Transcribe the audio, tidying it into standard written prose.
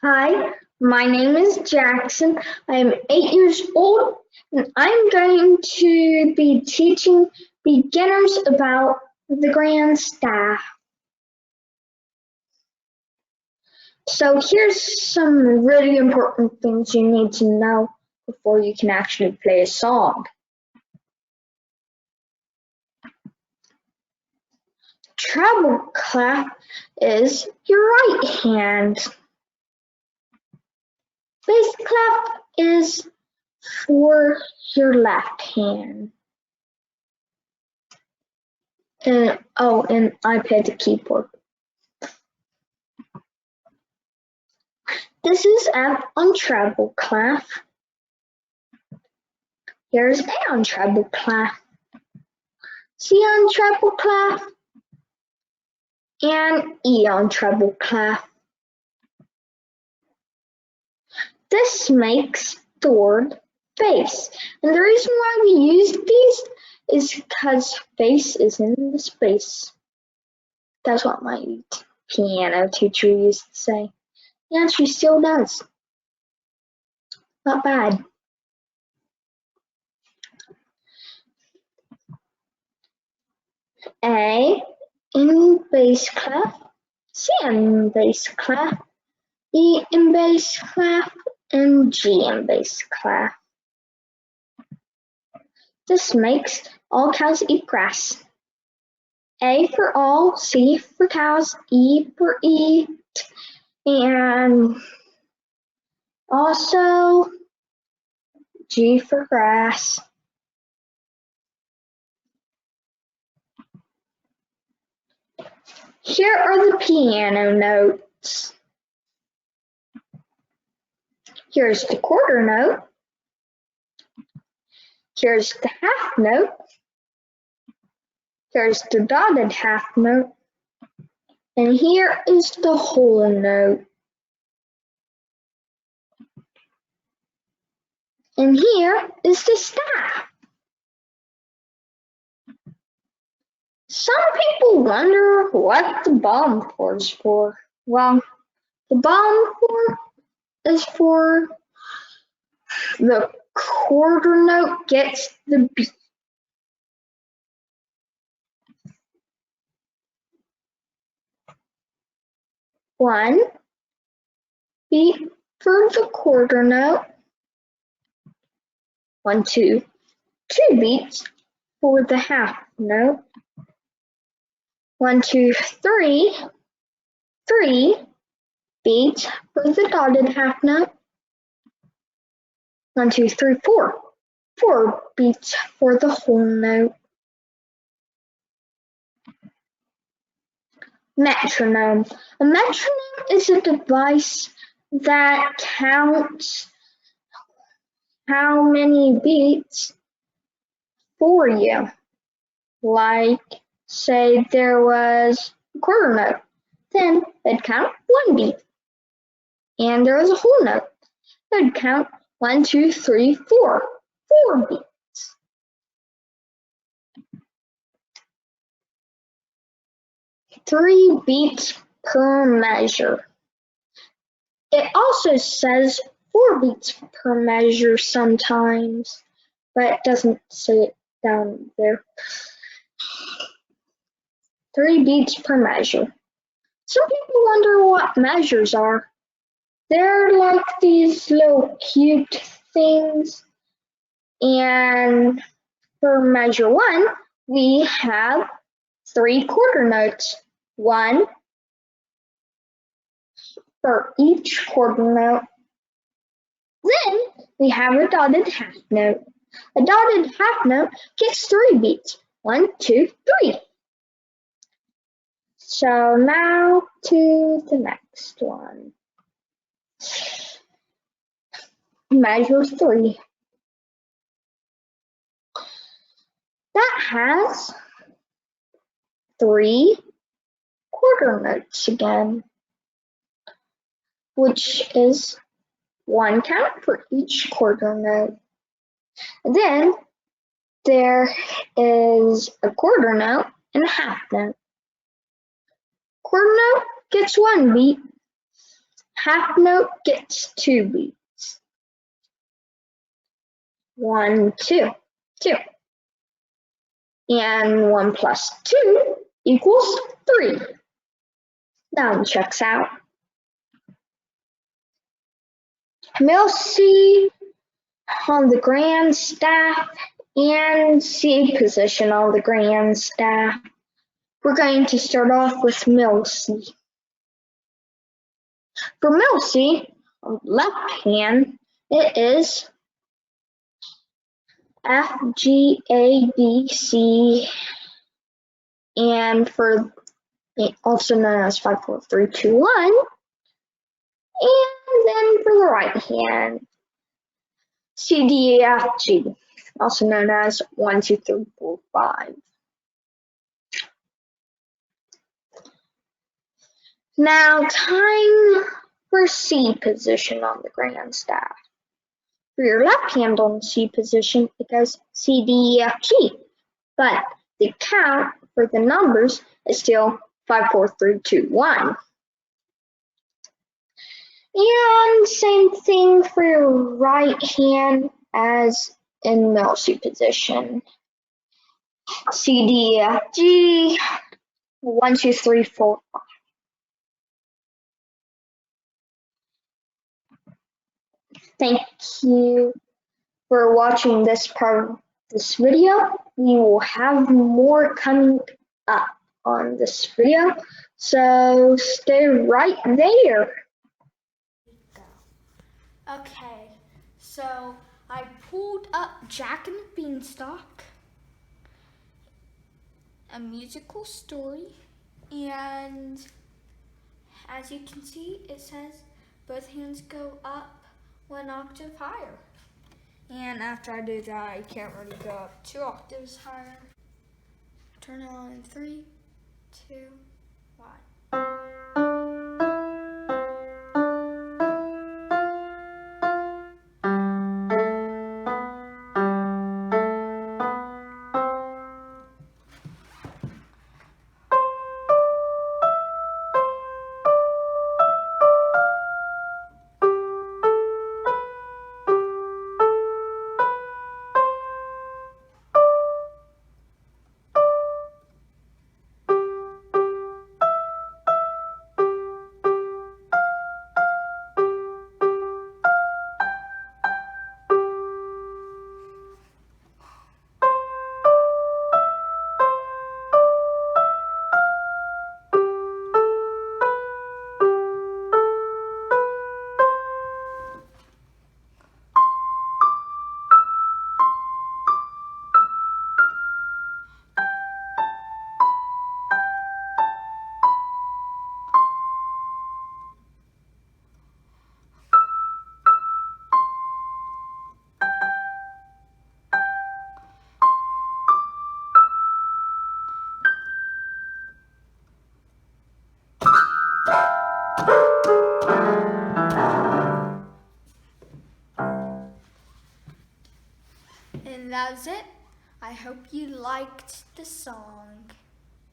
Hi, my name is Jackson. I am 8 years old and I'm going to be teaching beginners about the grand staff. So here's some really important things you need to know before you can actually play a song. Treble clef is your right hand. Bass clef is for your left hand. And I played the keyboard. This is F on treble clef. Here's A on treble clef, C on treble clef, and E on treble clef. This makes the word bass. And the reason why we use these is because bass is in the space. That's what my piano teacher used to say. And she still does. Not bad. A in bass clef, C in bass clef, E in bass clef, and G in bass clef. This makes all cows eat grass. A for all, C for cows, E for eat, and also G for grass. Here are the piano notes. Here's the quarter note. Here's the half note. Here's the dotted half note. And here is the whole note. And here is the staff. Some people wonder what the bottom chord is for. Well, the bottom chord is for the quarter note gets the beat. One beat for the quarter note. 1, 2. 2 beats for the half note. 1, 2, 3. 3 beats for the dotted half note. 1, 2, 3, 4. 4 beats for the whole note. Metronome. A metronome is a device that counts how many beats for you. Like, say there was a quarter note, then it'd count 1 beat. And there was a whole note, it'd count 1, 2, 3, 4. 4 beats. Three beats per measure. It also says 4 beats per measure sometimes, but it doesn't say it down there. 3 beats per measure. Some people wonder what measures are. They're like these little cute things. And for measure 1, we have 3 quarter notes. 1 for each quarter note. Then we have a dotted half note. A dotted half note gets 3 beats. 1, 2, 3. So now to the next one. Measure 3. That has 3 quarter notes again, which is 1 count for each quarter note. Then there is a quarter note and a half note. Quarter note gets 1 beat, half note gets 2 beats. 1, 2, 2. And 1 plus 2 equals 3. That one checks out. Middle C on the grand staff and C position on the grand staff. We're going to start off with middle C. For middle C, on the left hand, it is F, G, A, B, C, and for also known as 5, 4, 3, 2, 1. And then for the right hand, C, D, E, F, G, also known as 1, 2, 3, 4, 5. Now time for C position on the grand staff. For your left hand on C position, it goes C, D, E, F, G, but the count for the numbers is still 5, 4, 3, 2, 1. And same thing for your right hand as in middle C position. C, D, E, F, G, 1, 2, 3, 4, 5. Thank you for watching this part of this video. We will have more coming up on this video, so stay right there. Okay, so I pulled up Jack and the Beanstalk, a musical story, and as you can see, it says both hands go up 1 octave higher. And after I do that, I can't really go up 2 octaves higher. Turn it on in 3, 2, 1. And that was it. I hope you liked the song.